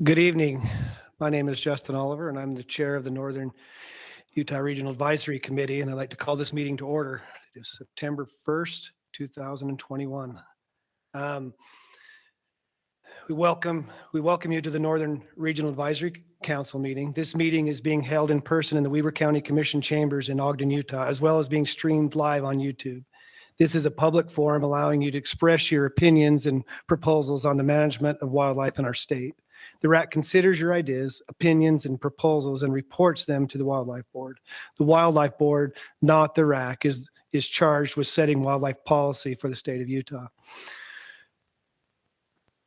Good evening. My name is Justin Oliver, and I'm the chair of the Northern Utah Regional Advisory Committee, and I'd like to call this meeting to order. It is September 1st, 2021. We welcome you to the Northern Regional Advisory Council meeting. This meeting is being held in person in the Weber County Commission chambers in Ogden, Utah, as well as being streamed live on YouTube. This is a public forum allowing you to express your opinions and proposals on the management of wildlife in our state. The RAC considers your ideas, opinions, and proposals and reports them to the Wildlife Board. The Wildlife Board, not the RAC, is charged with setting wildlife policy for the state of Utah.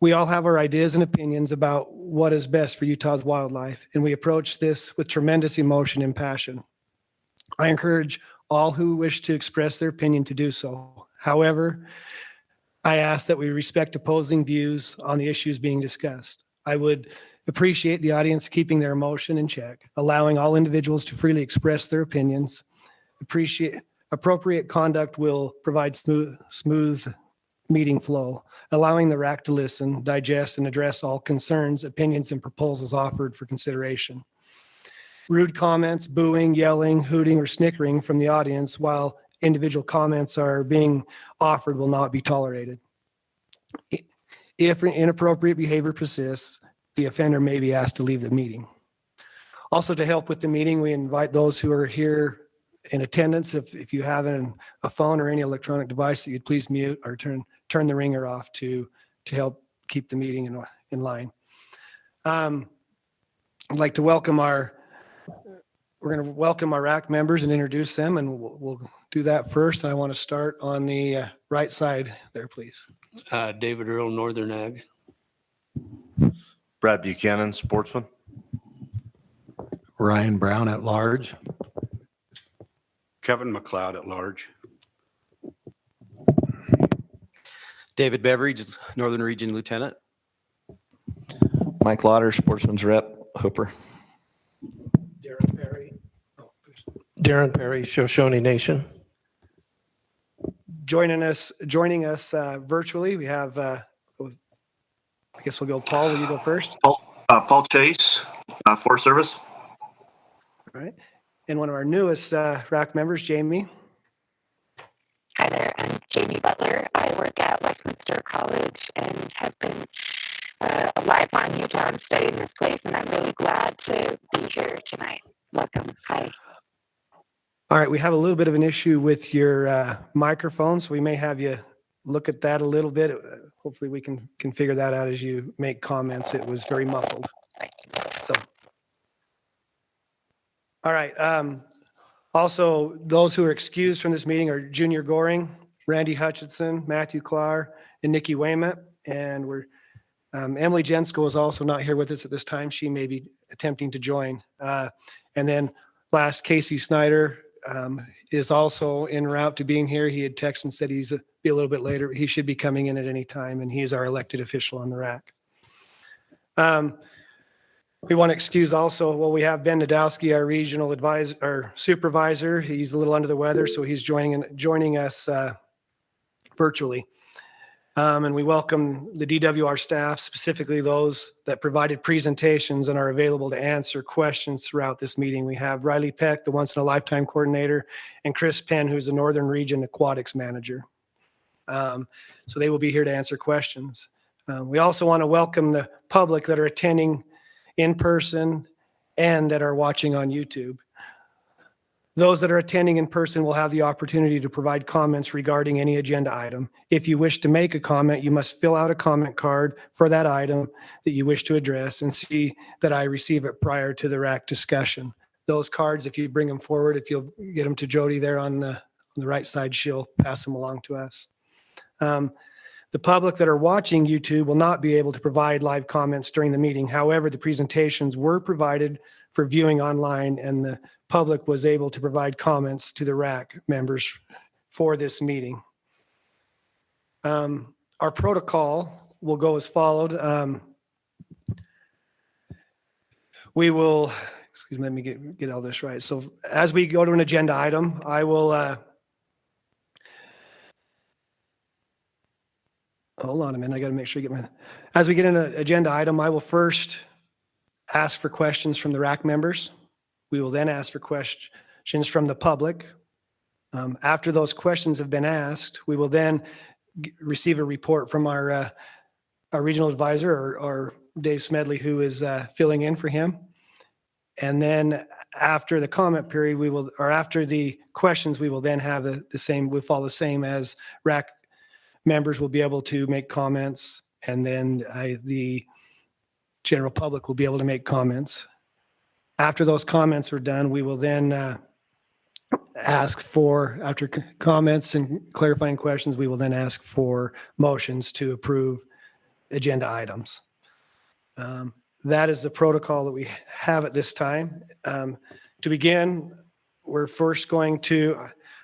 We all have our ideas and opinions about what is best for Utah's wildlife, and we approach this with tremendous emotion and passion. I encourage all who wish to express their opinion to do so. However, I ask that we respect opposing views on the issues being discussed. I would appreciate the audience keeping their emotion in check, allowing all individuals to freely express their opinions. Appropriate conduct will provide smooth meeting flow, allowing the RAC to listen, digest, and address all concerns, opinions, and proposals offered for consideration. Rude comments, booing, yelling, hooting, or snickering from the audience while individual comments are being offered will not be tolerated. If inappropriate behavior persists, the offender may be asked to leave the meeting. Also, to help with the meeting, we invite those who are here in attendance, if you have a phone or any electronic device, that you'd please mute or turn the ringer off to help keep the meeting in line. I'd like to welcome we're going to welcome our RAC members and introduce them, and we'll do that first. And I want to start on the right side there, please. David Earl, Northern Ag. Brad Buchanan, Sportsman. Ryan Brown at large. Kevin McLeod at large. David Beveridge, Northern Region Lieutenant. Mike Lauder, Sportsman's Rep, Hooper. Darren Perry, Shoshone Nation. Joining us virtually, we have, I guess we'll go, Paul, will you go first? Paul Chase, Forest Service. All right. And one of our newest RAC members, Jamie. Hi there, I'm Jamie Butler. I work at Westminster College and have been a lifelong Utah stay in this place, and I'm really glad to be here tonight. Welcome. Hi. All right, we have a little bit of an issue with your microphone, so we may have you look at that a little bit. Hopefully we can figure that out as you make comments. It was very muffled. So, all right. Also, those who are excused from this meeting are Junior Goring, Randy Hutchinson, Matthew Clark, and Nikki Wayment. And Emily Jensko is also not here with us at this time. She may be attempting to join. And then last, Casey Snyder is also en route to being here. He had texted and said he's be a little bit later. He should be coming in at any time, and he's our elected official on the RAC. We want to excuse also, well, we have Ben Nadowski, our regional advisor, our supervisor. He's a little under the weather, so he's joining us virtually. And we welcome the DWR staff, specifically those that provided presentations and are available to answer questions throughout this meeting. We have Riley Peck, the once-in-a-lifetime coordinator, and Chris Penn, who's the Northern Region Aquatics Manager. So they will be here to answer questions. We also want to welcome the public that are attending in person and that are watching on YouTube. Those that are attending in person will have the opportunity to provide comments regarding any agenda item. If you wish to make a comment, you must fill out a comment card for that item that you wish to address and see that I receive it prior to the RAC discussion. Those cards, if you bring them forward, if you'll get them to Jody there on the right side, she'll pass them along to us. The public that are watching YouTube will not be able to provide live comments during the meeting. However, the presentations were provided for viewing online, and the public was able to provide comments to the RAC members for this meeting. Our protocol will go as followed. We will, excuse me, let me get all this right. So as we go to an agenda item, I will hold on a minute. I got to make sure I get as we get in an agenda item, I will first ask for questions from the RAC members. We will then ask for questions from the public. After those questions have been asked, we will then receive a report from our regional advisor or Dave Smedley, who is filling in for him. And then after the comment period, after the questions, we will then have the same, we follow the same as RAC members will be able to make comments, and then the general public will be able to make comments. After those comments are done, we will then ask for, after comments and clarifying questions, we will then ask for motions to approve agenda items. That is the protocol that we have at this time. To begin, we're first going to,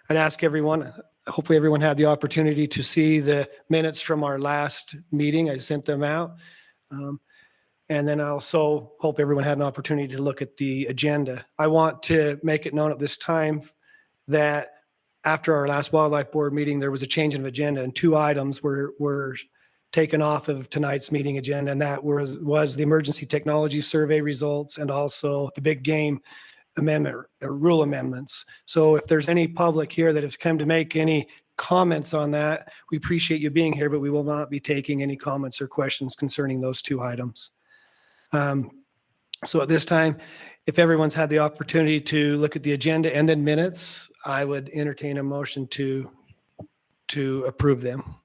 I'd ask everyone, hopefully everyone had the opportunity to see the minutes from our last meeting. I sent them out. And then I also hope everyone had an opportunity to look at the agenda. I want to make it known at this time that after our last wildlife board meeting, there was a change in agenda and 2 items were taken off of tonight's meeting agenda, and that was the emergency technology survey results and also the big game amendment, rule amendments. So if there's any public here that has come to make any comments on that, we appreciate you being here, but we will not be taking any comments or questions concerning those 2 items. So at this time, if everyone's had the opportunity to look at the agenda and then minutes, I would entertain a motion to approve them.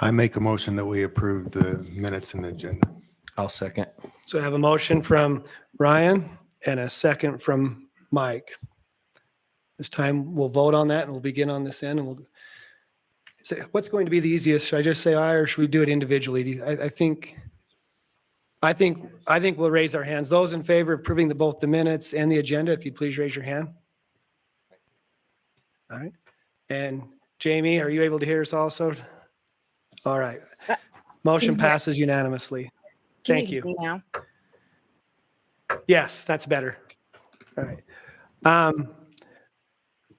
I make a motion that we approve the minutes and agenda. I'll second. So I have a motion from Ryan and a second from Mike. This time we'll vote on that and we'll begin on this end and we'll say, what's going to be the easiest? Should I just say aye or should we do it individually? I think we'll raise our hands. Those in favor of approving both the minutes and the agenda, if you'd please raise your hand. All right. And Jamie, are you able to hear us also? All right. Motion passes unanimously. Thank you. Now. Yes, that's better. All right.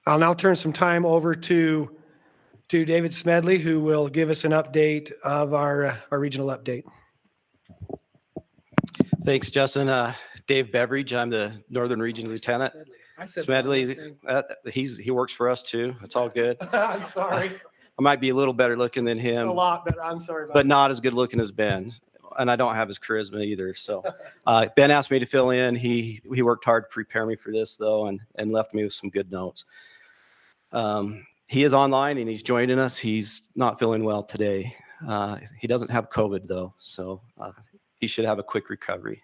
I'll now turn some time over to David Smedley, who will give us an update of our regional update. Thanks, Justin. Dave Beveridge, I'm the Northern Region Lieutenant. Smedley, he works for us too. It's all good. I'm sorry. I might be a little better looking than him. A lot better. I'm sorry about but not as good looking as Ben. And I don't have his charisma either. So Ben asked me to fill in. He worked hard to prepare me for this though, and left me with some good notes. He is online and he's joining us. He's not feeling well today. He doesn't have COVID though. So he should have a quick recovery.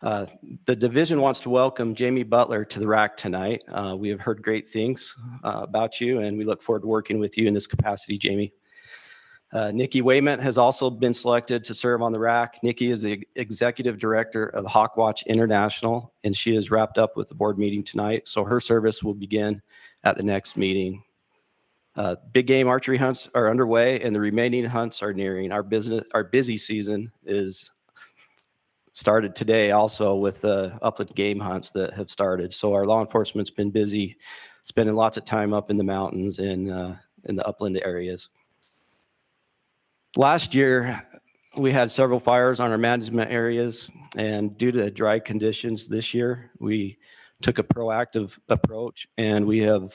The division wants to welcome Jamie Butler to the RAC tonight. We have heard great things about you, and we look forward to working with you in this capacity, Jamie. Nikki Wayment has also been selected to serve on the RAC. Nikki is the executive director of Hawkwatch International, and she is wrapped up with the board meeting tonight, so her service will begin at the next meeting. Big game archery hunts are underway, and the remaining hunts are nearing. Our busy season is started today also with the upland game hunts that have started. So our law enforcement's been busy spending lots of time up in the mountains and in the upland areas. Last year, we had several fires on our management areas, and due to dry conditions this year, we took a proactive approach, and we have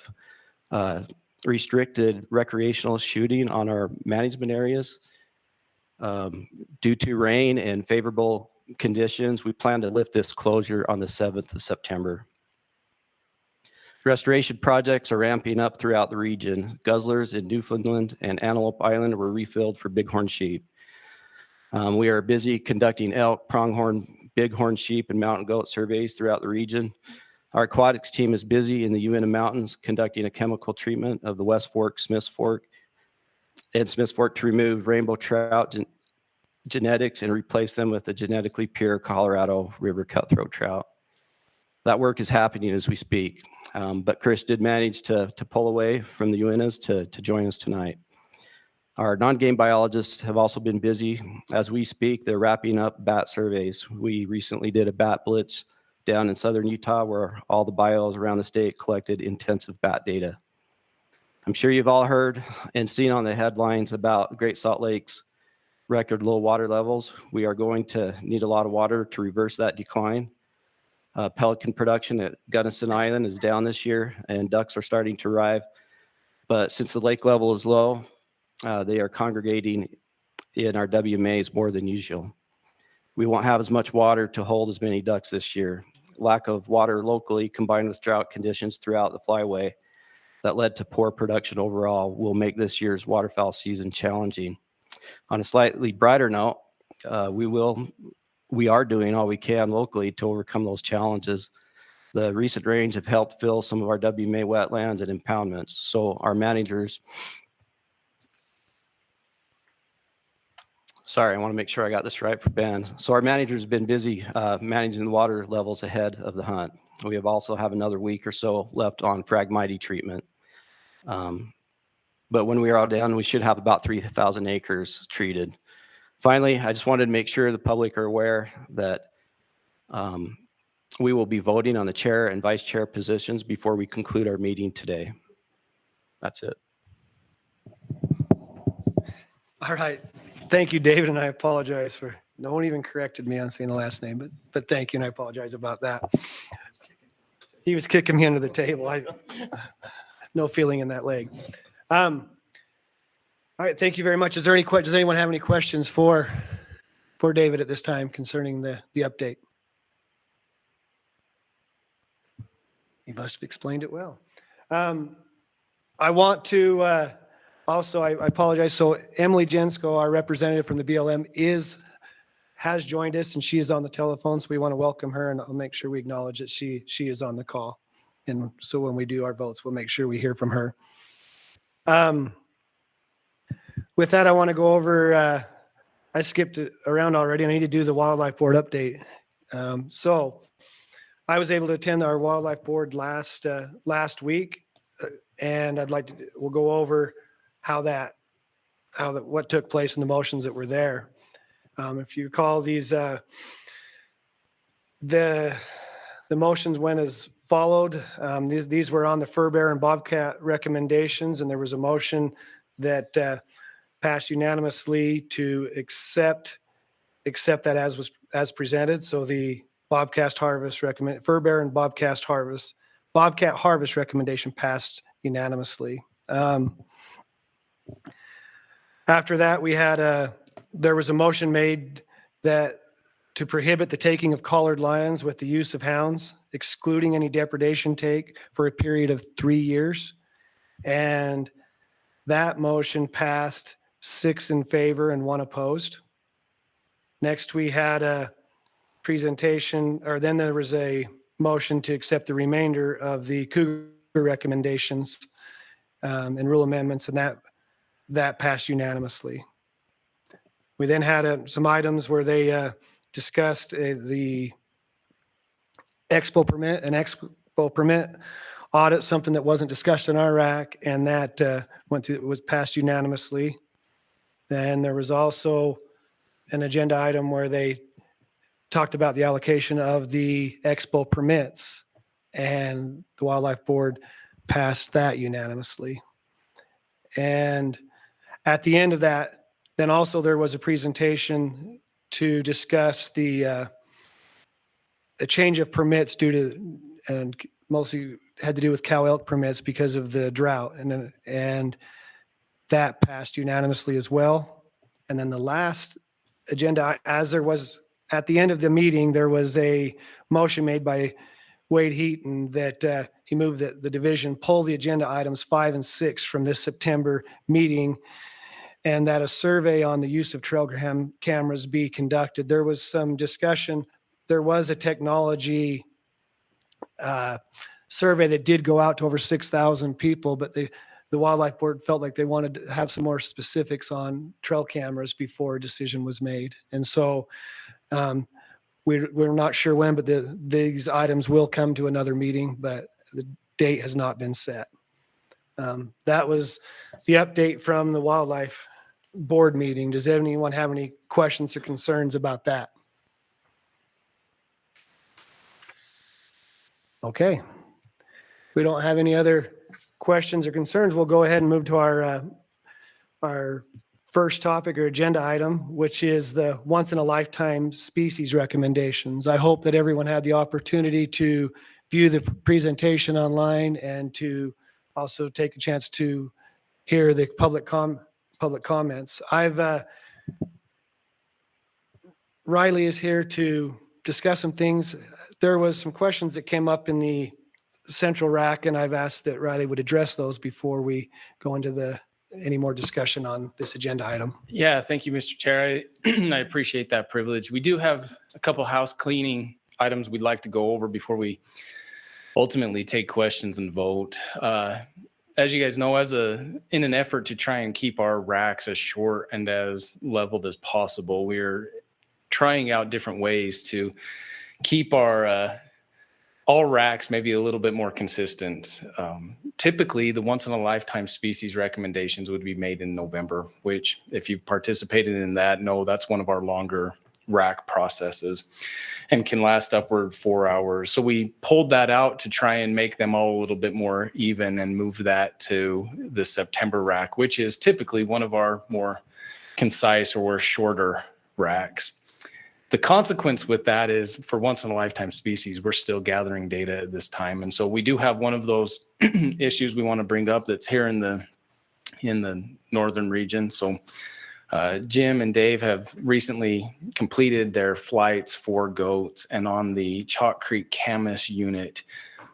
restricted recreational shooting on our management areas. Due to rain and favorable conditions, we plan to lift this closure on the 7th of September. Restoration projects are ramping up throughout the region. Guzzlers in Newfoundland and Antelope Island were refilled for bighorn sheep. We are busy conducting elk, pronghorn, bighorn sheep, and mountain goat surveys throughout the region. Our aquatics team is busy in the Uinta Mountains conducting a chemical treatment of the West Fork, Smiths Fork, and Smiths Fork to remove rainbow trout genetics and replace them with a genetically pure Colorado River cutthroat trout. That work is happening as we speak, but Chris did manage to pull away from the Uintas to join us tonight. Our non-game biologists have also been busy. As we speak, they're wrapping up bat surveys. We recently did a bat blitz down in southern Utah where all the bios around the state collected intensive bat data. I'm sure you've all heard and seen on the headlines about Great Salt Lake's record low water levels. We are going to need a lot of water to reverse that decline. Pelican production at Gunnison Island is down this year, and ducks are starting to arrive. But since the lake level is low, they are congregating in our WMAs more than usual. We won't have as much water to hold as many ducks this year. Lack of water locally combined with drought conditions throughout the flyway that led to poor production overall will make this year's waterfowl season challenging. On a slightly brighter note, we are doing all we can locally to overcome those challenges. The recent rains have helped fill some of our WMA wetlands and impoundments. So our managers, sorry, I want to make sure I got this right for Ben. So our managers have been busy managing the water levels ahead of the hunt. We also have another week or so left on Phragmite treatment. But when we are all done, we should have about 3,000 acres treated. Finally, I just wanted to make sure the public are aware that we will be voting on the chair and vice chair positions before we conclude our meeting today. That's it. All right. Thank you, David, and I apologize for, no one even corrected me on saying the last name, but thank you, and I apologize about that. He was kicking me under the table. No feeling in that leg. All right, thank you very much. Is there any questions? Does anyone have any questions for David at this time concerning the update? He must have explained it well. I want to also, I apologize. So Emily Jensko, our representative from the BLM, has joined us, and she is on the telephone. So we want to welcome her, and I'll make sure we acknowledge that she is on the call. And so when we do our votes, we'll make sure we hear from her. With that, I want to go over, I skipped around already. I need to do the Wildlife Board update. So I was able to attend our Wildlife Board last week, and we'll go over what took place in the motions that were there. If you recall, the motions went as followed. These were on the fur bear and bobcat recommendations, and there was a motion that passed unanimously to accept that as presented. So the fur bear and bobcat harvest recommendation passed unanimously. After that, there was a motion made to prohibit the taking of collared lions with the use of hounds, excluding any depredation take for a period of 3 years. And that motion passed 6 in favor and 1 opposed. Next, we had a presentation, or then there was a motion to accept the remainder of the cougar recommendations and rule amendments, and that passed unanimously. We then had some items where they discussed the expo permit audit, something that wasn't discussed in our RAC, and that was passed unanimously. Then there was also an agenda item where they talked about the allocation of the expo permits, and the Wildlife Board passed that unanimously. And at the end of that, then also there was a presentation to discuss the change of permits and mostly had to do with cow elk permits because of the drought, and that passed unanimously as well. And then the last agenda, as there was at the end of the meeting, there was a motion made by Wade Heaton that he moved that the division pull the agenda items 5 and 6 from this September meeting, and that a survey on the use of trail cameras be conducted. There was some discussion. There was a technology survey that did go out to over 6,000 people, but the Wildlife Board felt like they wanted to have some more specifics on trail cameras before a decision was made. And so we're not sure when, but these items will come to another meeting, but the date has not been set. That was the update from the Wildlife Board meeting. Does anyone have any questions or concerns about that? Okay. We don't have any other questions or concerns. We'll go ahead and move to our first topic or agenda item, which is the once in a lifetime species recommendations. I hope that everyone had the opportunity to view the presentation online and to also take a chance to hear the public comments. Riley is here to discuss some things. There was some questions that came up in the Central RAC, and I've asked that Riley would address those before we go into any more discussion on this agenda item. Yeah, thank you, Mr. Chair. I appreciate that privilege. We do have a couple house cleaning items we'd like to go over before we ultimately take questions and vote. As you guys know, in an effort to try and keep our racks as short and as leveled as possible, we're trying out different ways to keep our all racks maybe a little bit more consistent. Typically, the once in a lifetime species recommendations would be made in November, which if you've participated in that, no, that's one of our longer rack processes and can last upward 4 hours. So we pulled that out to try and make them all a little bit more even and move that to the September rack, which is typically one of our more concise or shorter racks. The consequence with that is for once in a lifetime species, we're still gathering data at this time. And so we do have one of those issues we want to bring up that's here in the northern region. So Jim and Dave have recently completed their flights for goats, and on the Chalk Creek Camas unit,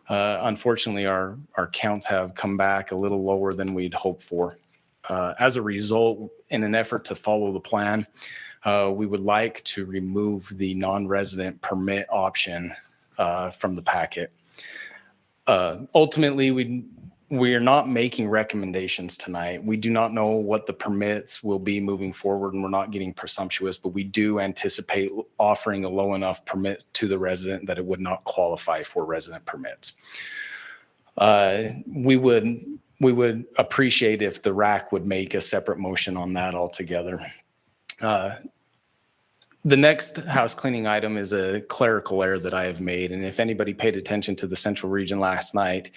unfortunately our counts have come back a little lower than we'd hoped for. As a result, in an effort to follow the plan, we would like to remove the non-resident permit option from the packet. Ultimately, we are not making recommendations tonight. We do not know what the permits will be moving forward, and we're not getting presumptuous, but we do anticipate offering a low enough permit to the resident that it would not qualify for resident permits. We would appreciate if the RAC would make a separate motion on that altogether. The next house cleaning item is a clerical error that I have made. And if anybody paid attention to the Central region last night,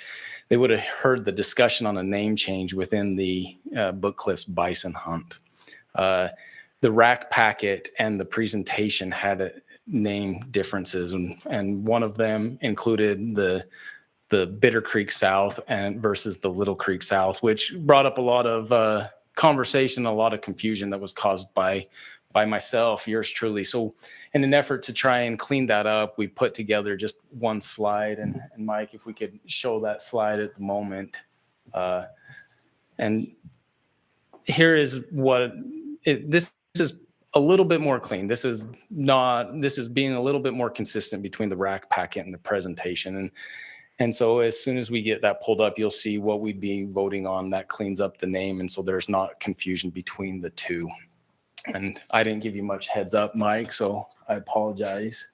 they would have heard the discussion on a name change within the Book Cliffs bison hunt. The RAC packet and the presentation had name differences, and one of them included the Bitter Creek South and versus the Little Creek South, which brought up a lot of conversation, a lot of confusion that was caused by myself, yours truly. So in an effort to try and clean that up, we put together just one slide. And Mike, if we could show that slide at the moment. And here is this is a little bit more clean. This is being a little bit more consistent between the RAC packet and the presentation. And so as soon as we get that pulled up, you'll see what we'd be voting on. That cleans up the name. And so there's not confusion between the two. And I didn't give you much heads up, Mike, so I apologize.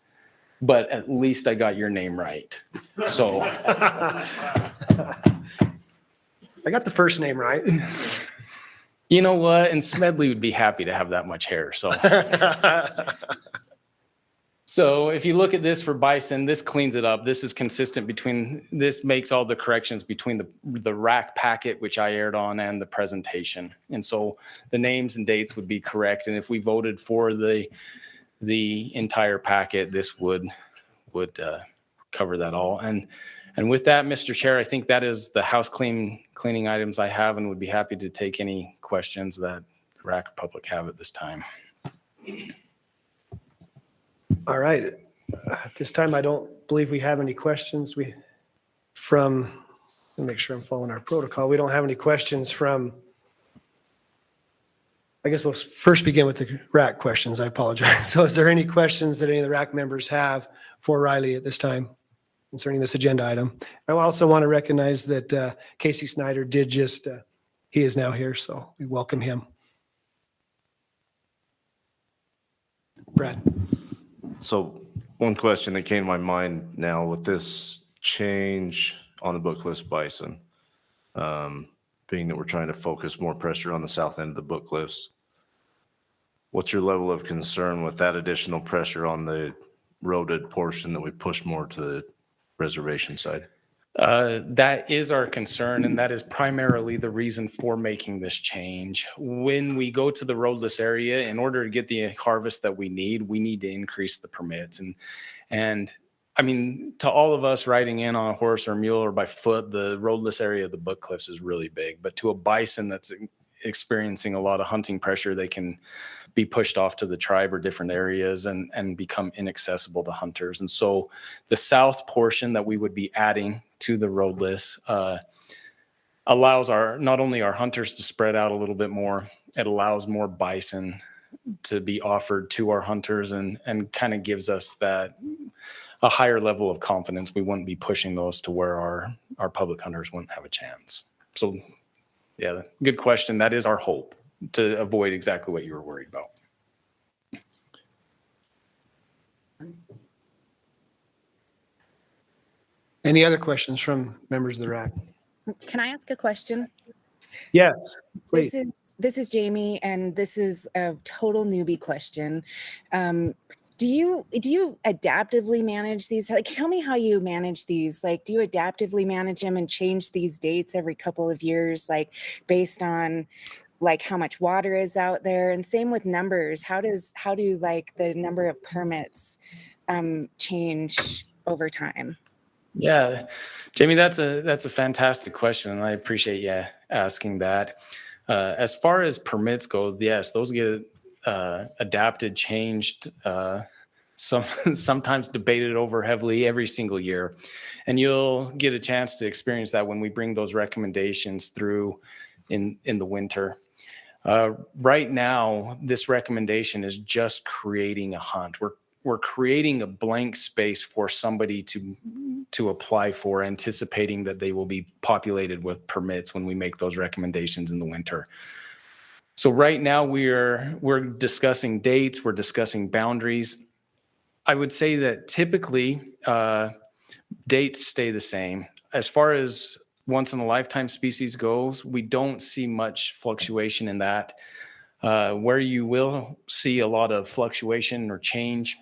But at least I got your name right. So I got the first name right. you know what? And Smedley would be happy to have that much hair. So if you look at this for bison, this cleans it up. This is consistent this makes all the corrections between the RAC packet, which I aired on, and the presentation. And so the names and dates would be correct. And if we voted for the entire packet, this would cover that all. And with that, Mr. Chair, I think that is the house cleaning items I have, and would be happy to take any questions that the RAC public have at this time. All right. At this time, I don't believe we have any questions. Let me make sure I'm following our protocol. We don't have any questions from, I guess we'll first begin with the RAC questions. I apologize. So is there any questions that any of the RAC members have for Riley at this time concerning this agenda item? I also want to recognize that Casey Snyder he is now here, so we welcome him. Brad. So one question that came to my mind now with this change on the Book Cliffs bison, being that we're trying to focus more pressure on the south end of the Book Cliffs, what's your level of concern with that additional pressure on the roaded portion that we push more to the reservation side? That is our concern, and that is primarily the reason for making this change. When we go to the roadless area, in order to get the harvest that we need to increase the permits. And I mean, to all of us riding in on a horse or mule or by foot, the roadless area of the Book Cliffs is really big. But to a bison that's experiencing a lot of hunting pressure, they can be pushed off to the tribe or different areas and become inaccessible to hunters. And so the south portion that we would be adding to the roadless allows not only our hunters to spread out a little bit more, it allows more bison to be offered to our hunters and kind of gives us a higher level of confidence. We wouldn't be pushing those to where our public hunters wouldn't have a chance. So yeah, good question. That is our hope, to avoid exactly what you were worried about. Any other questions from members of the RAC? Can I ask a question? Yes, please. This is Jamie, and this is a total newbie question. Do you adaptively manage these? Like, tell me how you manage these. Like, do you adaptively manage them and change these dates every couple of years, like based on like how much water is out there? And same with numbers. How do like the number of permits change over time? Yeah, Jamie, that's a fantastic question, and I appreciate you asking that. As far as permits go, yes, those get adapted, changed, sometimes debated over heavily every single year. And you'll get a chance to experience that when we bring those recommendations through in the winter. Right now, this recommendation is just creating a hunt. We're creating a blank space for somebody to apply for, anticipating that they will be populated with permits when we make those recommendations in the winter. So right now we're discussing dates, we're discussing boundaries. I would say that typically dates stay the same. As far as once in a lifetime species goes, we don't see much fluctuation in that. Where you will see a lot of fluctuation or change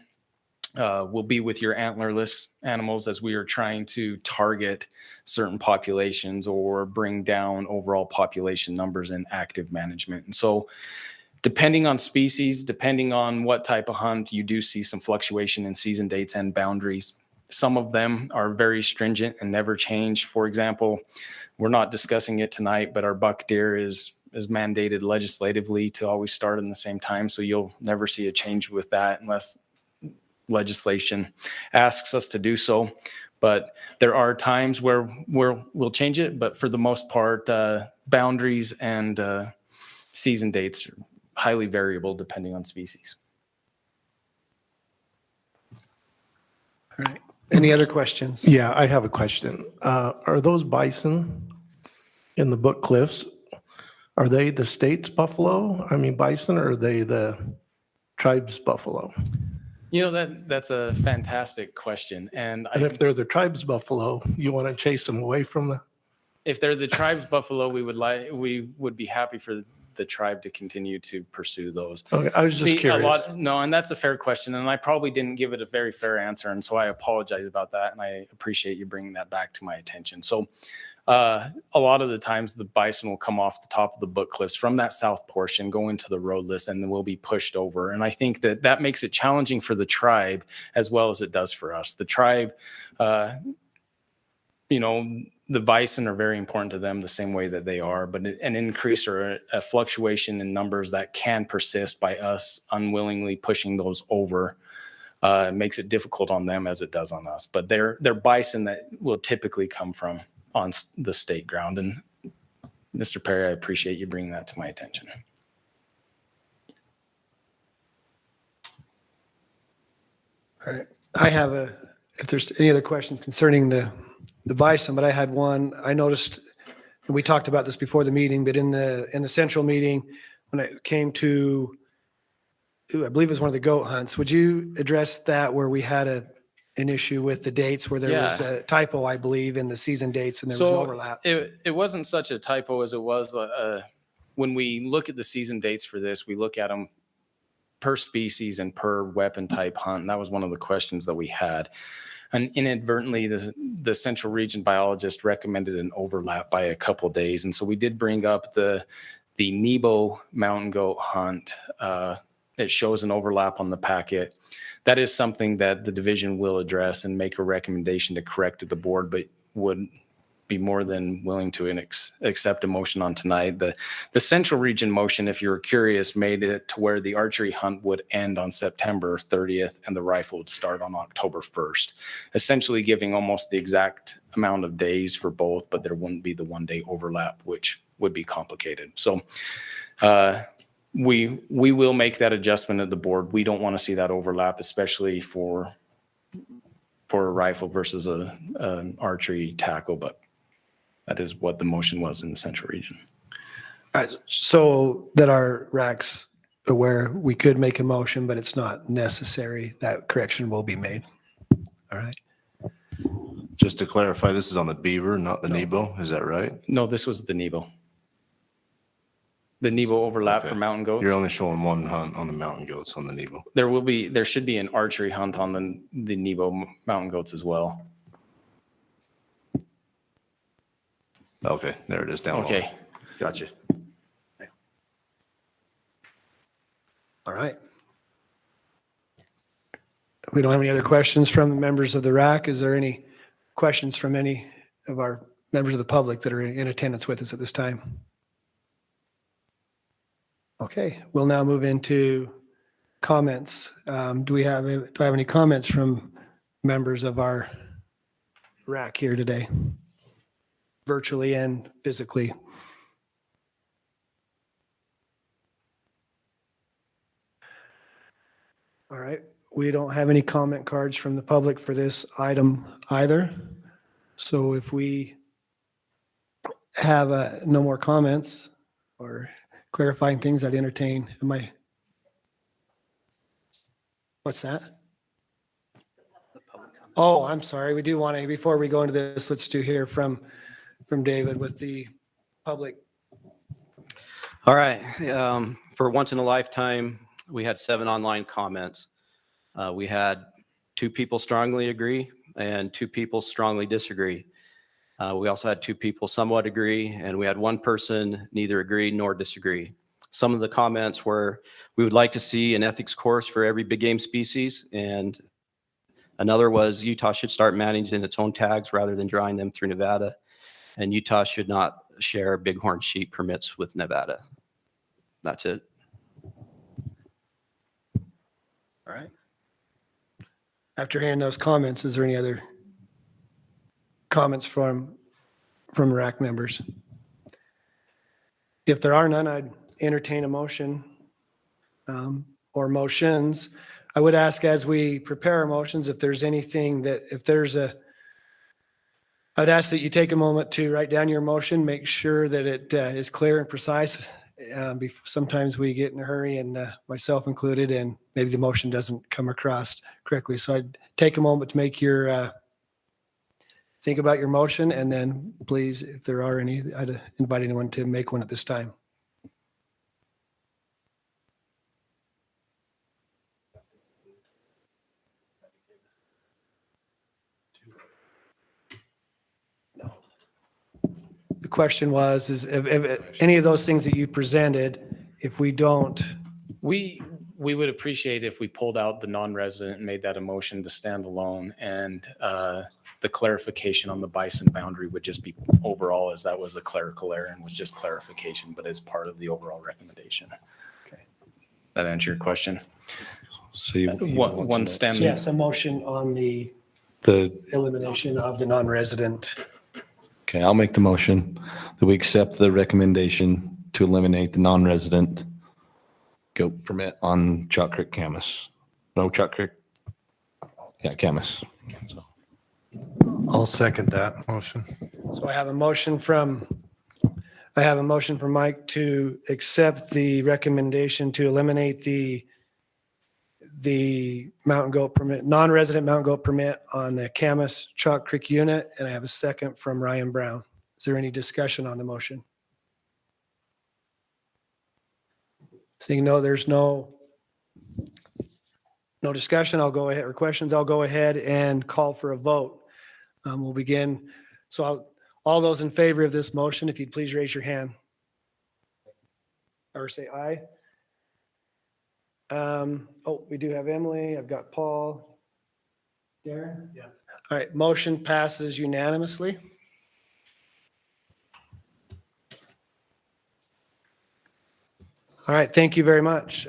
will be with your antlerless animals, as we are trying to target certain populations or bring down overall population numbers in active management. And so depending on species, depending on what type of hunt, you do see some fluctuation in season dates and boundaries. Some of them are very stringent and never change. For example, we're not discussing it tonight, but our buck deer is mandated legislatively to always start in the same time. So you'll never see a change with that unless legislation asks us to do so. But there are times where we'll change it. But for the most part, boundaries and season dates are highly variable depending on species. All right. Any other questions? Yeah, I have a question. Are those bison in the Book Cliffs, are they the state's buffalo? I mean, bison, or are they the tribe's buffalo? You know, that's a fantastic question. And if they're the tribe's buffalo, you want to chase them away from the... If they're the tribe's buffalo, we would be happy for the tribe to continue to pursue those. Okay, I was just curious. No, and that's a fair question, and I probably didn't give it a very fair answer, and so I apologize about that, and I appreciate you bringing that back to my attention. So a lot of the times the bison will come off the top of the Book Cliffs from that south portion, go into the roadless, and then will be pushed over. And I think that makes it challenging for the tribe as well as it does for us. The tribe, the bison are very important to them the same way that they are, but an increase or a fluctuation in numbers that can persist by us unwillingly pushing those over makes it difficult on them as it does on us. But they're bison that will typically come from on the state ground. And Mr. Perry, I appreciate you bringing that to my attention. All right. I have if there's any other questions concerning the bison, but I had one. I noticed, and we talked about this before the meeting, but in the central meeting, when it came to, I believe it was one of the goat hunts, would you address that where we had an issue with the dates where there was a typo, I believe, in the season dates and there was an overlap? It wasn't such a typo as it was when we look at the season dates for this, we look at them per species and per weapon type hunt. And that was one of the questions that we had. And inadvertently, the Central Region biologist recommended an overlap by a couple days. And so we did bring up the Nebo mountain goat hunt. It shows an overlap on the packet. That is something that the division will address and make a recommendation to correct to the board, but would be more than willing to accept a motion on tonight. The Central Region motion, if you're curious, made it to where the archery hunt would end on September 30th and the rifle would start on October 1st, essentially giving almost the exact amount of days for both, but there wouldn't be the 1-day overlap, which would be complicated. So we will make that adjustment at the board. We don't want to see that overlap, especially for a rifle versus an archery tackle, but that is what the motion was in the Central Region. All right, so that our RAC's aware, we could make a motion, but it's not necessary. That correction will be made. All right. Just to clarify, this is on the beaver, not the Nebo, is that right? No, this was the Nebo. The Nebo overlap Okay. for mountain goats. You're only showing one hunt on the mountain goats on the Nebo. There should be an archery hunt on the Nebo mountain goats as well. Okay, there it is down low. Okay. Gotcha. All right. We don't have any other questions from the members of the RAC. Is there any questions from any of our members of the public that are in attendance with us at this time? Okay, we'll now move into comments. Do I have any comments from members of our RAC here today? Virtually and physically. All right, we don't have any comment cards from the public for this item either. So if we have no more comments or clarifying things, I'd entertain. What's that? Oh, I'm sorry. We do want to, before we go into this, let's do hear from David with the public. All right. For once in a lifetime, we had 7 online comments. We had 2 people strongly agree and 2 people strongly disagree. We also had 2 people somewhat agree, and we had 1 person neither agree nor disagree. Some of the comments were, we would like to see an ethics course for every big game species, and another was Utah should start managing its own tags rather than drawing them through Nevada, and Utah should not share bighorn sheep permits with Nevada. That's it. All right. After hearing those comments, is there any other comments from RAC members? If there are none, I'd entertain a motion or motions. I would ask as we prepare our motions, if there's anything I'd ask that you take a moment to write down your motion, make sure that it is clear and precise. Sometimes we get in a hurry, and myself included, and maybe the motion doesn't come across correctly. So I'd take a moment to make think about your motion, and then please, if there are any, I'd invite anyone to make one at this time. The question was, if any of those things that you presented, if we don't, We would appreciate if we pulled out the non-resident and made that a motion to stand alone, and the clarification on the bison boundary would just be overall, as that was a clerical error and was just clarification, but as part of the overall recommendation. Okay. That answer your question? So you One stem. yes, a motion on the elimination of the non-resident. Okay, I'll make the motion that we accept the recommendation to eliminate the non-resident goat permit on Chalk Creek Camas. No, Chalk Creek. Yeah, Camas. So, I'll second that motion. So I have a motion from Mike to accept the recommendation to eliminate the mountain goat permit, non-resident mountain goat permit on the Camas Chalk Creek unit. And I have a second from Ryan Brown. Is there any discussion on the motion? Seeing no, there's no No discussion, I'll go ahead, or questions, I'll go ahead and call for a vote. We'll begin. So all those in favor of this motion, if you'd please raise your hand. Or say aye. Oh, we do have Emily, I've got Paul. Darren? Yeah. All right, motion passes unanimously. All right, thank you very much.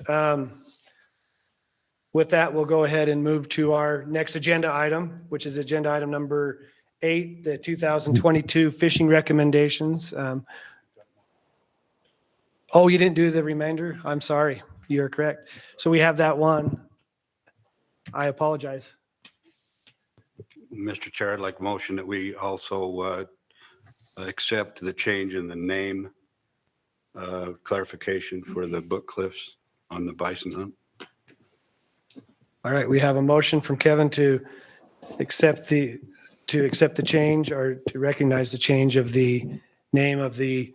With that, we'll go ahead and move to our next agenda item, which is agenda item number 8, the 2022 fishing recommendations. Oh, you didn't do the remainder? I'm sorry. You're correct. So we have that one. I apologize. Mr. Chair, I'd like a motion that we also accept the change in the name clarification for the book cliffs on the bison hunt. All right, we have a motion from Kevin to accept the change, or to recognize the change of the name of in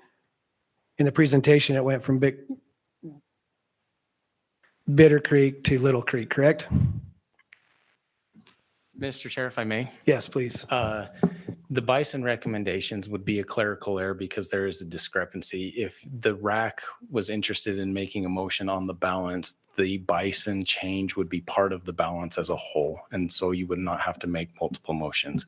the presentation, it went from Bitter Creek to Little Creek, correct? Mr. Chair, if I may. Yes, please. The bison recommendations would be a clerical error because there is a discrepancy. If the RAC was interested in making a motion on the balance, the bison change would be part of the balance as a whole. And so you would not have to make multiple motions.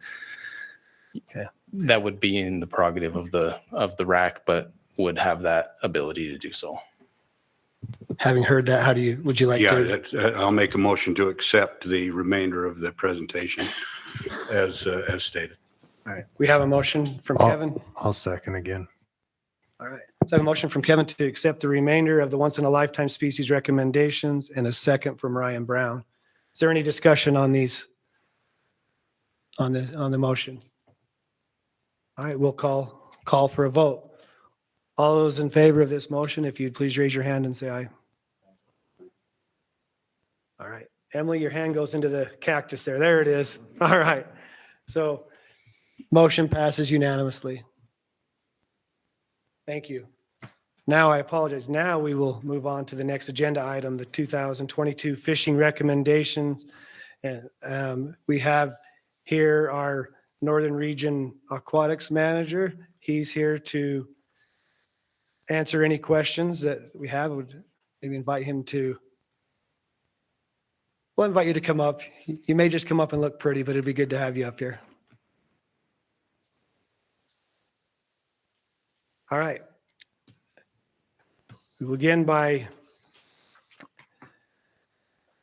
Okay. That would be in the prerogative of the RAC, but would have that ability to do so. Having heard that, would you like to? Yeah, I'll make a motion to accept the remainder of the presentation as stated. All right, we have a motion from Kevin. I'll second again. All right, so I have a motion from Kevin to accept the remainder of the once in a lifetime species recommendations, and a second from Ryan Brown. Is there any discussion on these, on the motion? All right, we'll call for a vote. All those in favor of this motion, if you'd please raise your hand and say aye. All right, Emily, your hand goes into the cactus there. There it is. All right, so motion passes unanimously. Thank you. Now, I apologize. Now we will move on to the next agenda item, the 2022 fishing recommendations. And we have here our Northern Region Aquatics Manager. He's here to answer any questions that we have. Would maybe invite him to, we'll invite you to come up. You may just come up and look pretty, but it'd be good to have you up here. All right. We will begin by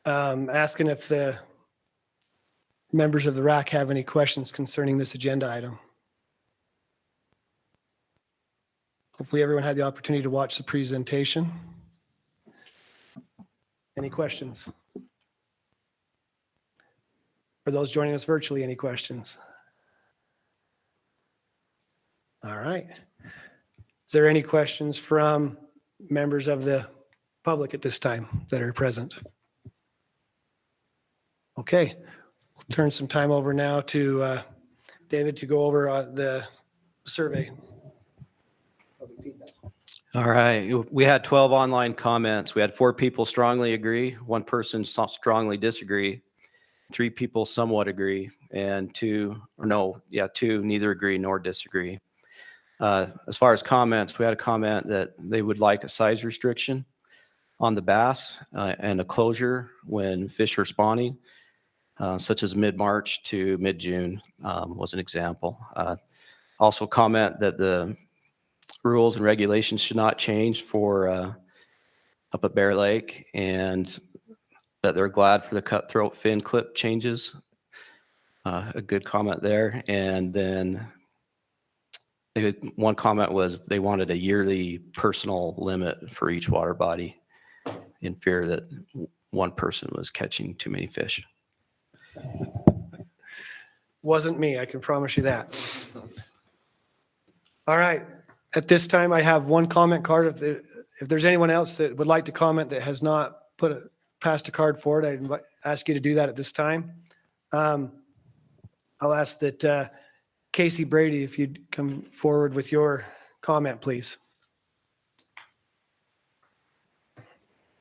asking if the members of the RAC have any questions concerning this agenda item. Hopefully everyone had the opportunity to watch the presentation. Any questions? For those joining us virtually, any questions? All right. Is there any questions from members of the public at this time that are present? Okay, we'll turn some time over now to David to go over the survey. All right, we had 12 online comments. We had 4 people strongly agree, 1 person strongly disagree, 3 people somewhat agree, and 2 neither agree nor disagree. As far as comments, we had a comment that they would like a size restriction on the bass and a closure when fish are spawning, such as mid-March to mid-June was an example. Also comment that the rules and regulations should not change for up at Bear Lake, and that they're glad for the cutthroat fin clip changes. A good comment there. And then one comment was they wanted a yearly personal limit for each water body in fear that one person was catching too many fish. Wasn't me, I can promise you that. All right, at this time I have one comment card. If there's anyone else that would like to comment that has not passed a card forward, I'd ask you to do that at this time. I'll ask that Casey Brady, if you'd come forward with your comment, please.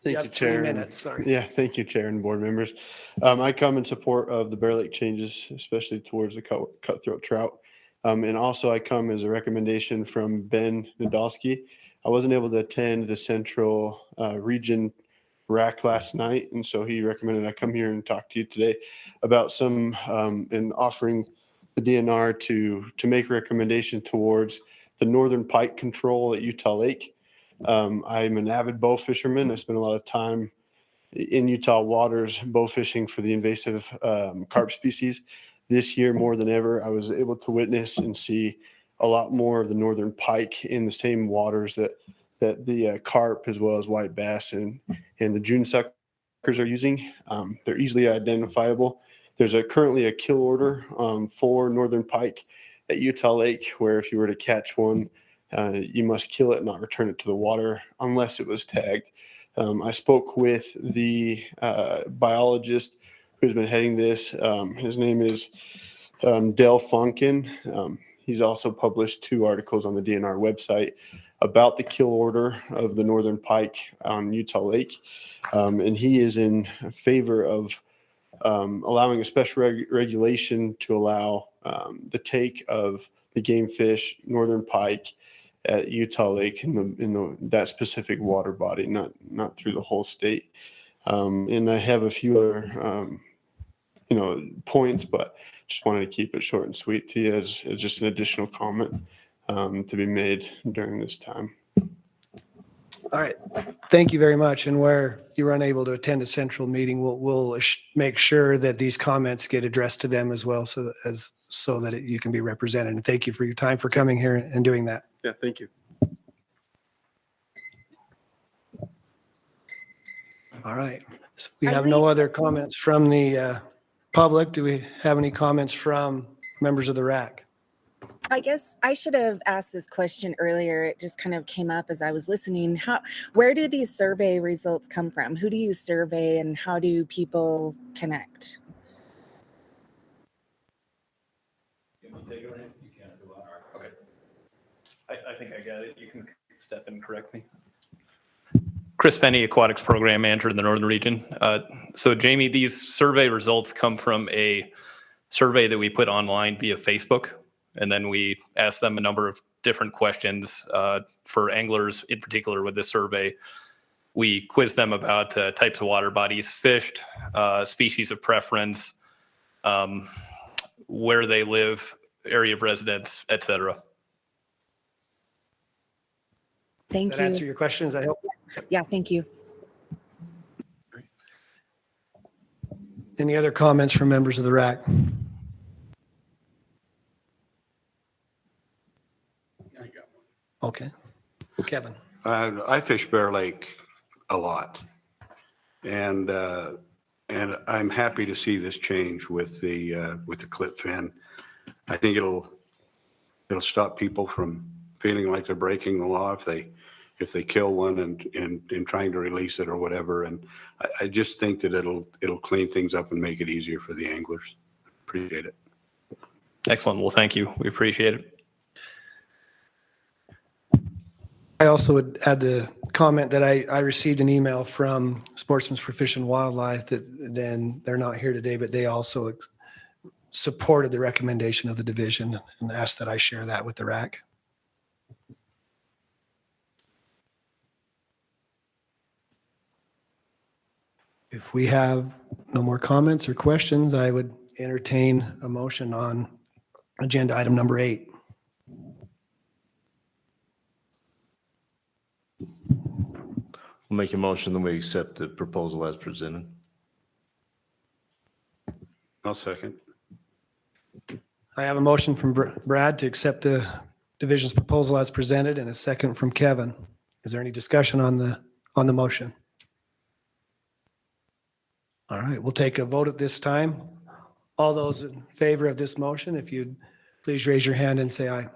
You Thank got you, 3 Chair. and- minutes, sorry. Yeah, thank you, Chair and board members. I come in support of the Bear Lake changes, especially towards the cutthroat trout. And also I come as a recommendation from Ben Nadolski. I wasn't able to attend the Central Region RAC last night, and so he recommended I come here and talk to you today about some and offering the DNR to make a recommendation towards the northern pike control at Utah Lake. I'm an avid bow fisherman. I spend a lot of time in Utah waters bow fishing for the invasive carp species. This year, more than ever, I was able to witness and see a lot more of the northern pike in the same waters that the carp as well as white bass and the June suckers are using. They're easily identifiable. There's currently a kill order for northern pike at Utah Lake, where if you were to catch one, you must kill it and not return it to the water unless it was tagged. I spoke with the biologist who's been heading this. His name is Dale Fonkin. He's also published 2 articles on the DNR website about the kill order of the northern pike on Utah Lake. And he is in favor of allowing a special regulation to allow the take of the game fish, northern pike, at Utah Lake in that specific water body, not through the whole state. And I have a few other points, but just wanted to keep it short and sweet to you as just an additional comment to be made during this time. All right. Thank you very much. And where you were unable to attend the central meeting, we'll make sure that these comments get addressed to them as well, so that you can be represented. And thank you for your time for coming here and doing that. Yeah, thank you. All right. So we have no other comments from the public. Do we have any comments from members of the RAC? I guess I should have asked this question earlier. It just kind of came up as I was listening. Where do these survey results come from? Who do you survey and how do people connect? Okay. I think I got it. You can step in and correct me. Chris Penny, Aquatics Program Manager in the Northern Region. So Jamie, these survey results come from a survey that we put online via Facebook. And then we asked them a number of different questions for anglers in particular with this survey. We quizzed them about types of water bodies fished, species of preference, where they live, area of residence, etc. Thank That you. answer your questions, I hope. Yeah, thank you. Any other comments from members of the RAC? Okay. Kevin. I fish Bear Lake a lot, and I'm happy to see this change with the clip fin. I think it'll stop people from feeling like they're breaking the law if they kill one and trying to release it or whatever. And I just think that it'll clean things up and make it easier for the anglers. Appreciate it. Excellent. Well, thank you. We appreciate it. I also would add the comment that I received an email from Sportsmen for Fish and Wildlife that then they're not here today, but they also supported the recommendation of the division and asked that I share that with the RAC. If we have no more comments or questions, I would entertain a motion on agenda item number 8. We'll make a motion that we accept the proposal as presented. I'll second. I have a motion from Brad to accept the division's proposal as presented and a second from Kevin. Is there any discussion on the motion? All right, we'll take a vote at this time. All those in favor of this motion, if you'd please raise your hand and say aye.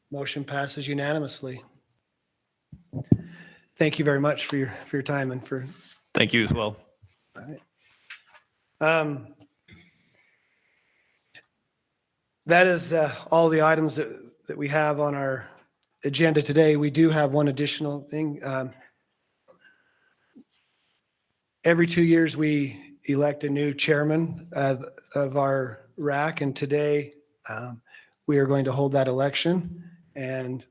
Motion passes unanimously. Thank you very much for your time and for. Thank you as well. All right. That is all the items that we have on our agenda today, we do have one additional thing. Every 2 years, we elect a new chairman of our RAC, and today we are going to hold that election. And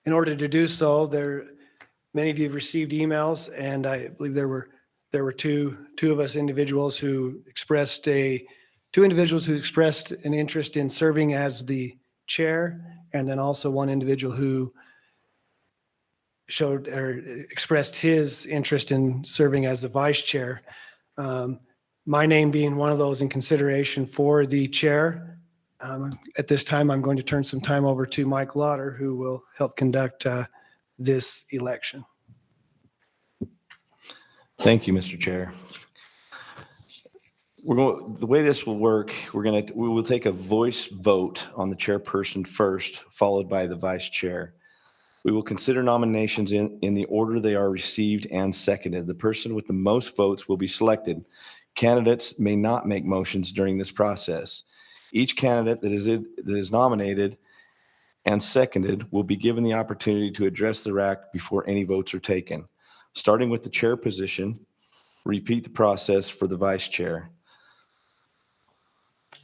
in order to do so, many of you have received emails, and I believe there were two individuals who expressed an interest in serving as the chair, and then also one individual who showed or expressed his interest in serving as the vice chair. My name being one of those in consideration for the chair. At this time, I'm going to turn some time over to Mike Lauder, who will help conduct this election. Thank you, Mr. Chair. The way this will work, we will take a voice vote on the chairperson first, followed by the vice chair. We will consider nominations in the order they are received and seconded. The person with the most votes will be selected. Candidates may not make motions during this process. Each candidate that is nominated and seconded will be given the opportunity to address the RAC before any votes are taken. Starting with the chair position, repeat the process for the vice chair.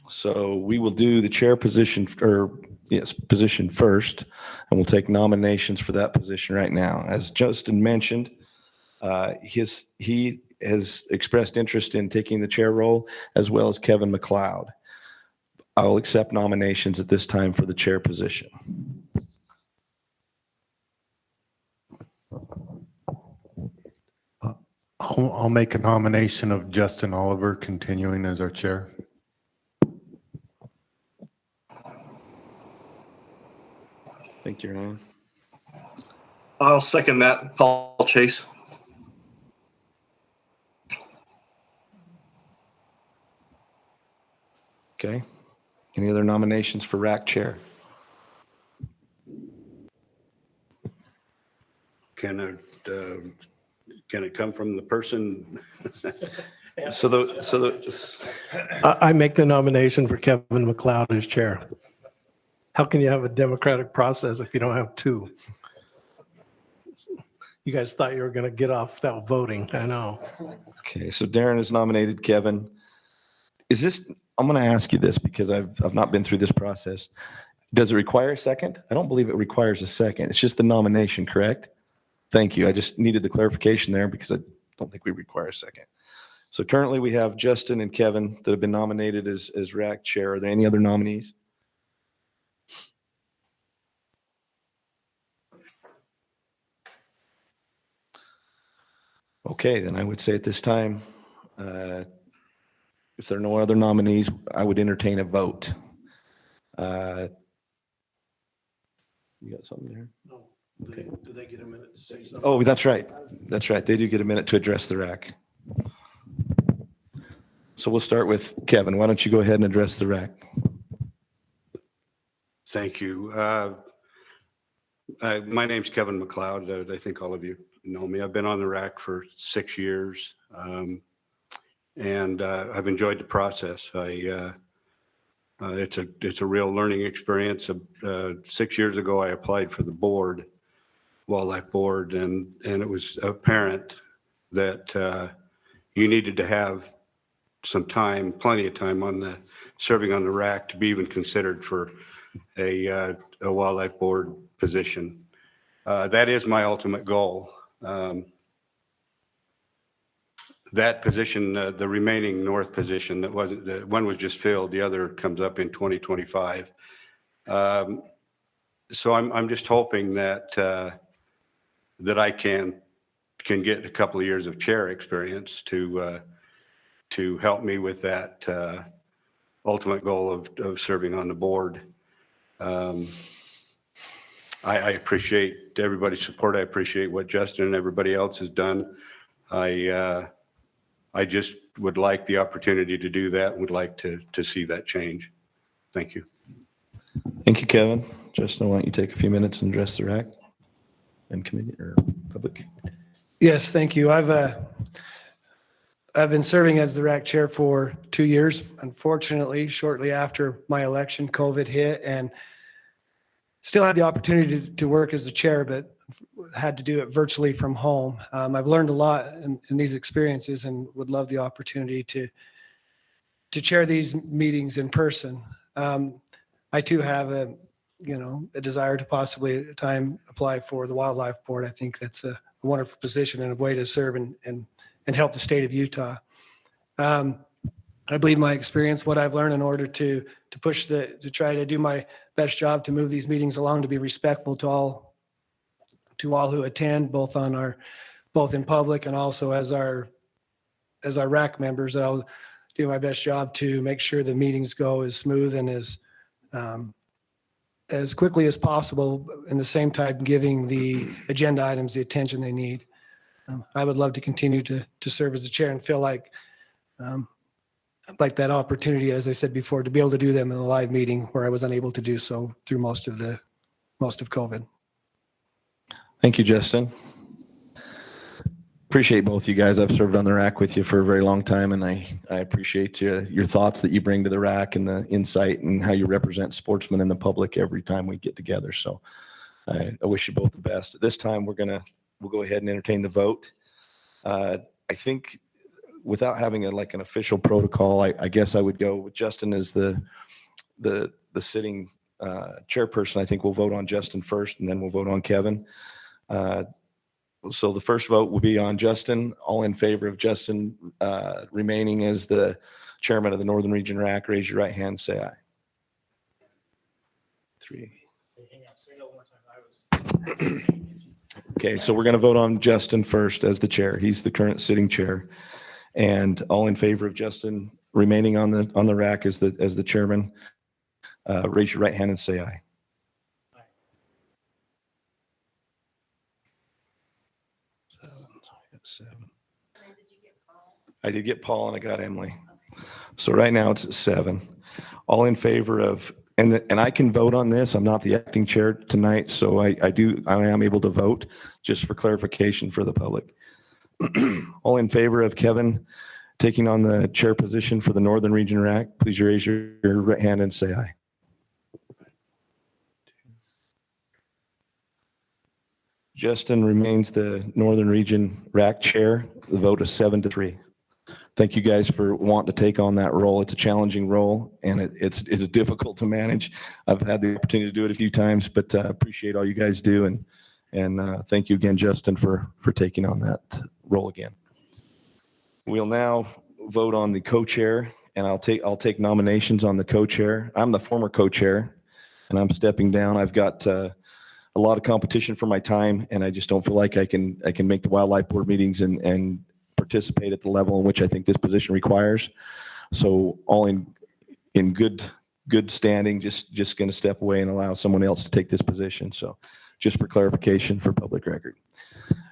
So we will do the chair position first, and we'll take nominations for that position right now. As Justin mentioned, he has expressed interest in taking the chair role, as well as Kevin McLeod. I will accept nominations at this time for the chair position. I'll make a nomination of Justin Oliver continuing as our chair. Thank you, Ryan. I'll second that. Paul Chase. Okay. Any other nominations for RAC chair? Can it come from the person? I make the nomination for Kevin McLeod as chair. How can you have a democratic process if you don't have two? You guys thought you were going to get off without voting. I know. Okay, so Darren has nominated Kevin. I'm going to ask you this because I've not been through this process. Does it require a second? I don't believe it requires a second. It's just the nomination, correct? Thank you. I just needed the clarification there because I don't think we require a second. So currently we have Justin and Kevin that have been nominated as RAC chair. Are there any other nominees? Okay, then I would say at this time, if there are no other nominees, I would entertain a vote. You got something there? No. Do they get a minute to say something? Oh, that's right. That's right. They do get a minute to address the RAC. So we'll start with Kevin. Why don't you go ahead and address the RAC? Thank you. My name's Kevin McLeod. I think all of you know me. I've been on the RAC for 6 years, and I've enjoyed the process. It's a real learning experience. 6 years ago, I applied for the wildlife board, and it was apparent that you needed to have some time, plenty of time serving on the RAC to be even considered for a wildlife board position. That is my ultimate goal. That position, the remaining north position, the one was just filled, the other comes up in 2025. So I'm just hoping that I can get a couple of years of chair experience to help me with that ultimate goal of serving on the board. I appreciate everybody's support. I appreciate what Justin and everybody else has done. I just would like the opportunity to do that and would like to see that change. Thank you. Thank you, Kevin. Justin, why don't you take a few minutes and address the RAC and committee or public? Yes, thank you. I've been serving as the RAC chair for 2 years. Unfortunately, shortly after my election, COVID hit, and still had the opportunity to work as the chair, but had to do it virtually from home. I've learned a lot in these experiences and would love the opportunity to chair these meetings in person. I too have a desire to possibly at a time apply for the Wildlife Board. I think that's a wonderful position and a way to serve and help the state of Utah. I believe my experience, what I've learned in order to push to try to do my best job to move these meetings along, to be respectful to all who attend, both in public and also as our RAC members. I'll do my best job to make sure the meetings go as smooth and as quickly as possible, in the same time giving the agenda items the attention they need. I would love to continue to serve as the chair and feel like that opportunity, as I said before, to be able to do them in a live meeting where I was unable to do so through most of COVID. Thank you, Justin. Appreciate both you guys. I've served on the RAC with you for a very long time, and I appreciate your thoughts that you bring to the RAC and the insight and how you represent sportsmen and the public every time we get together. So I wish you both the best. At this time, we'll go ahead and entertain the vote. I think without having an official protocol, I guess I would go with Justin as the sitting chairperson. I think we'll vote on Justin first, and then we'll vote on Kevin. So the first vote will be on Justin. All in favor of Justin remaining as the chairman of the Northern Region RAC, raise your right hand, say aye. 3. Okay, so we're going to vote on Justin first as the chair. He's the current sitting chair. And all in favor of Justin remaining on the RAC as the chairman, raise your right hand and say aye. 7. I did get Paul and I got Emily. So right now it's at 7. All in favor of, and I can vote on this. I'm not the acting chair tonight, so I am able to vote, just for clarification for the public. All in favor of Kevin taking on the chair position for the Northern Region RAC, please raise your right hand and say aye. Justin remains the Northern Region RAC chair. The vote is 7-3. Thank you guys for wanting to take on that role. It's a challenging role, and it's difficult to manage. I've had the opportunity to do it a few times, but appreciate all you guys do, and thank you again, Justin, for taking on that role again. We'll now vote on the co-chair, and I'll take nominations on the co-chair. I'm the former co-chair, and I'm stepping down. I've got a lot of competition for my time, and I just don't feel like I can make the Wildlife Board meetings and participate at the level in which I think this position requires. So all in good standing, just going to step away and allow someone else to take this position. So just for clarification for public record.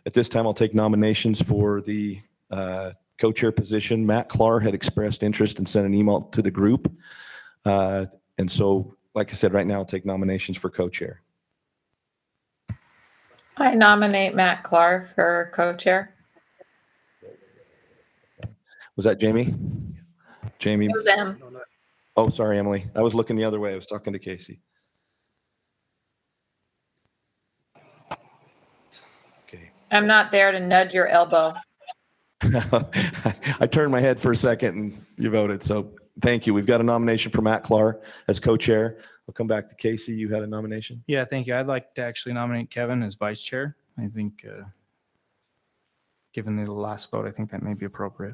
At this time, I'll take nominations for the co-chair position. Matt Clark had expressed interest and sent an email to the group. And so, like I said, right now I'll take nominations for co-chair. I nominate Matt Clark for co-chair. Was that Jamie? Jamie? It was Em. Oh, sorry, Emily. I was looking the other way. I was talking to Casey. Okay. I'm not there to nudge your elbow. I turned my head for a second and you voted. So thank you. We've got a nomination for Matt Clark as co-chair. I'll come back to Casey. You had a nomination? Yeah, thank you. I'd like to actually nominate Kevin as vice chair. I think, given the last vote, I think that may be appropriate.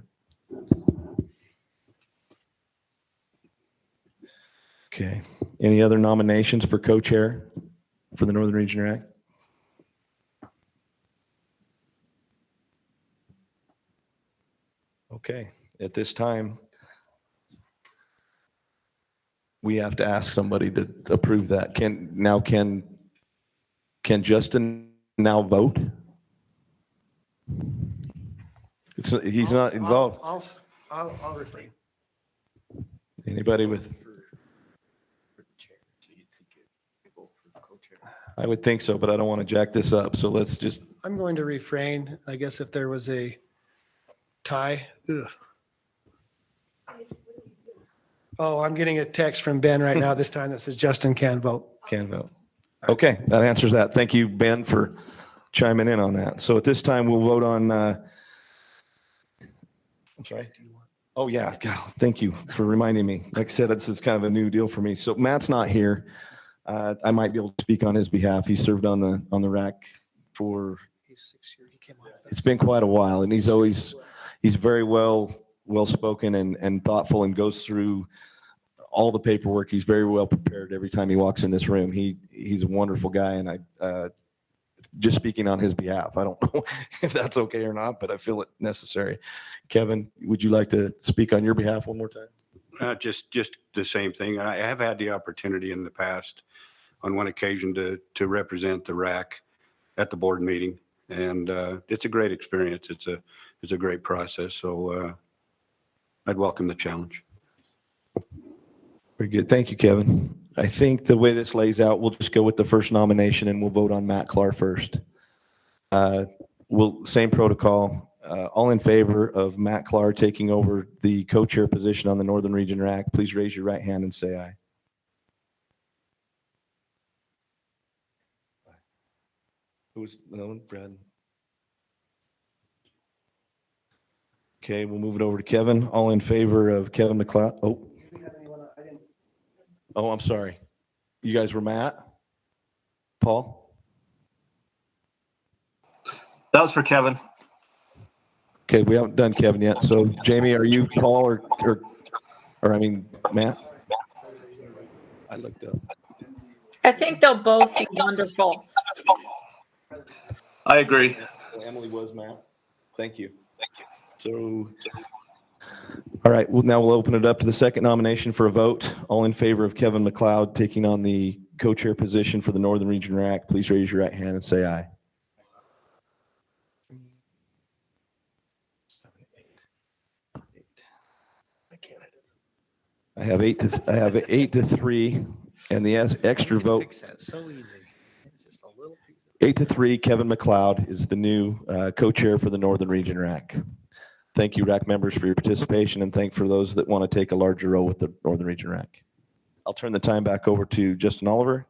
Okay. Any other nominations for co-chair for the Northern Region RAC? Okay. At this time, we have to ask somebody to approve that. Can Justin now vote? He's not involved. I'll refrain. Anybody with? I would think so, but I don't want to jack this up. So let's just. I'm going to refrain. I guess if there was a tie. Ugh. Oh, I'm getting a text from Ben right now this time that says Justin can vote. Can vote. Okay, that answers that. Thank you, Ben, for chiming in on that. So at this time, we'll vote on, I'm sorry. Oh, yeah. God, thank you for reminding me. Like I said, this is kind of a new deal for me. So Matt's not here. I might be able to speak on his behalf. He served on the RAC for, it's been quite a while, and he's very well-spoken and thoughtful, and goes through all the paperwork. He's very well prepared every time he walks in this room. He's a wonderful guy, and I just speaking on his behalf. I don't know if that's okay or not, but I feel it necessary. Kevin, would you like to speak on your behalf one more time? Just the same thing. I have had the opportunity in the past on one occasion to represent the RAC at the board meeting, and it's a great experience. It's a great process. So I'd welcome the challenge. Very good. Thank you, Kevin. I think the way this lays out, we'll just go with the first nomination and we'll vote on Matt Clark first. Same protocol. All in favor of Matt Clark taking over the co-chair position on the Northern Region RAC, please raise your right hand and say aye. Who was another one? Brad. Okay, we'll move it over to Kevin. All in favor of Kevin McLeod. Oh, I'm sorry. You guys were Matt? Paul? That was for Kevin. Okay, we haven't done Kevin yet. So Jamie, are you Paul or I mean, Matt? I looked up. I think they'll both be wonderful. I agree. Emily was Matt. Thank you. So, all right, well, now we'll open it up to the second nomination for a vote. All in favor of Kevin McLeod taking on the co-chair position for the Northern Region RAC, please raise your right hand and say aye. I have 8-3, and the extra vote. So easy. It's just a little piece. 8-3, Kevin McLeod is the new co-chair for the Northern Region RAC. Thank you, RAC members, for your participation, and thank for those that want to take a larger role with the Northern Region RAC. I'll turn the time back over to Justin Oliver.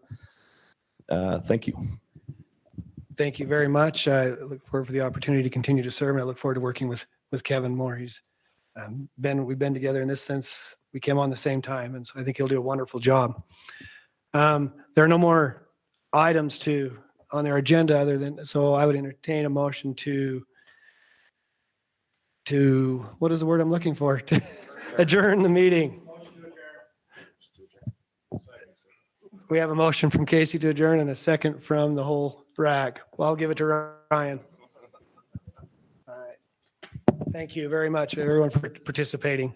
Thank you. Thank you very much. I look forward for the opportunity to continue to serve, and I look forward to working with Kevin more. He's we've been together in this since we came on the same time, and so I think he'll do a wonderful job. There are no more items on their agenda other than, so I would entertain a motion to what is the word I'm looking for? To adjourn the meeting. We have a motion from Casey to adjourn and a second from the whole RAC. Well, I'll give it to Ryan. All right. Thank you very much, everyone, for participating.